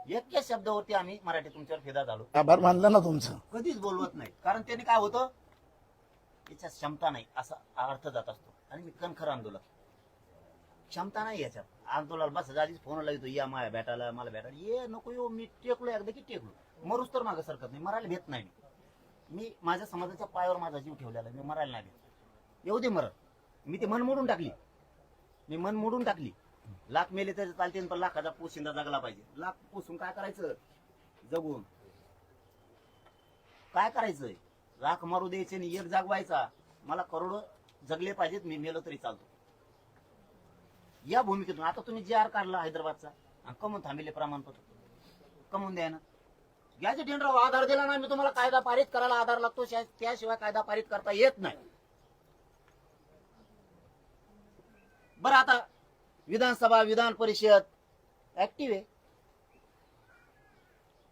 एका शब्दावरती आम्ही मराठी तुमच्यावर फिदा झालो, आभार मानलं ना तुमचं. कधीच बोलवत नाही. कारण त्याने काय होतं, याच्यात क्षमता नाही असा अर्थ जात असतो. आणि मी कणखर आंदोलन, क्षमता नाही याच्यात. आंदोलन बस आधीच फोन लागतो, या मला भेटायला, मला भेटायला. ये नको येऊ, मी टेकलो एकदा की टेकलो. मरूच तर मागं सरकत नाही, मरायला भेट नाही. मी माझ्या समाजाच्या पायावर माझा जीव ठेवलेला, मी मरायला नाही भेट. येऊ दे मरण. मी ते मन मोडून टाकली, मी मन मोडून टाकली. लाख मेले तरी चालते, पण लाखाचा पोशिंदा जगला पाहिजे. लाख पोसून काय करायचं, जगून काय करायचंय? लाख मारू द्यायचे आणि एक जागवायचा. मला करोड जगले पाहिजेत, मी मेलो तरी चालतो. या भूमिकेतून आता तुम्ही जे आर काढला हैदराबादचा, आणि कमवून थांबले प्रमाणपत्र, कमवून द्या ना. गॅजेट एंट्राव आधार दिला ना, मी तुम्हाला कायदा पारित करायला आधार लागतो, त्याशिवाय कायदा पारित करता येत नाही. बरं, आता विधानसभा, विधान परिषद ऍक्टिव्ह आहे,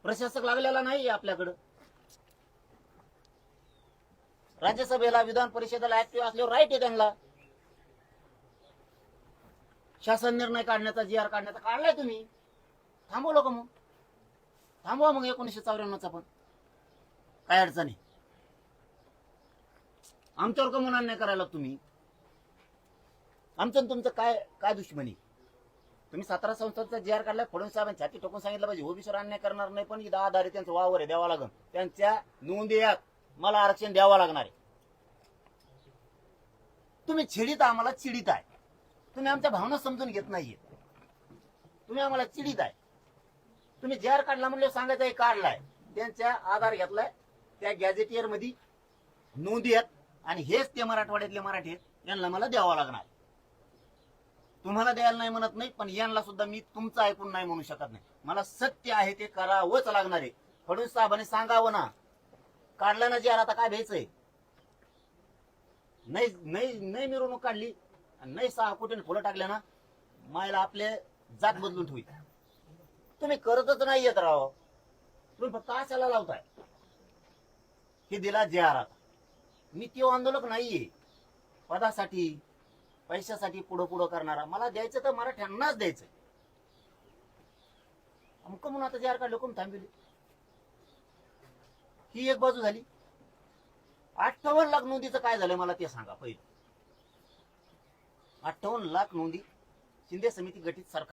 प्रशासक लागलेला नाही आपल्याकडं. राज्यसभेला, विधान परिषदेला ऍक्टिव्ह असल्यावर राईट आहे त्यांना. शासन निर्णय काढण्याचा, जी आर काढण्याचा काढलाय तुम्ही, थांबवलं का मग? थांबवा मग 1994चा पण, काय अडचणी? आमच्यावर का म्हणून अन्याय करायला तुम्ही? आमचं तुमचं काय काय दुश्मनी? तुम्ही 17 संस्थांचा जी आर काढलाय, फडणवीस साहेबांनी छाती ठोकून सांगितलं पाहिजे, ओबीसीवर अन्याय करणार नाही, पण 10 आहे त्यांचं वावर आहे, द्यावा लागेल. त्यांच्या नोंदी यात मला आरक्षण द्यावं लागणार आहे. तुम्ही चिडीत, आम्हाला चिडीत आहे. तुम्ही आमच्या भावना समजून घेत नाहीये, तुम्ही आम्हाला चिडीत आहे. तुम्ही जे आर काढला म्हणलं सांगायचं, काढलाय, त्यांच्या आधार घेतलाय, त्या गॅजेटियर मध्ये नोंदी आहेत, आणि हेच ते मराठवाड्यातले मराठी आहेत, यांना मला द्यावं लागणार. तुम्हाला द्यायला नाही म्हणत नाही, पण यांना सुद्धा मी तुमचं ऐकून नाही म्हणू शकत नाही. मला सत्य आहे ते करावंच लागणार आहे. फडणवीस साहेबांनी सांगावं ना, काढलं ना जे आर, आता काय भ्यायचंय? नाही नाही नाही मिरवणूक काढली, नाही 6 कोटीने फुलं टाकले ना, मायला आपले जात बदलून ठेवी. तुम्ही करतच नाही येत राव, तुम्ही फक्त आशाला लावताय. हे दिला जे आर. आता मी तो आंदोलक नाहीये, पदासाठी पैशासाठी पुढं पुढं करणारा. मला द्यायचं तर मराठ्यांनाच द्यायचं. अमक म्हणून आता जे आर काढलं, कोण थांबविले? ही एक बाजू झाली. 58 लाख नोंदीचं काय झालं मला ते सांगा पहिलं. 58 लाख नोंदी शिंदे समिती गठीत सरकार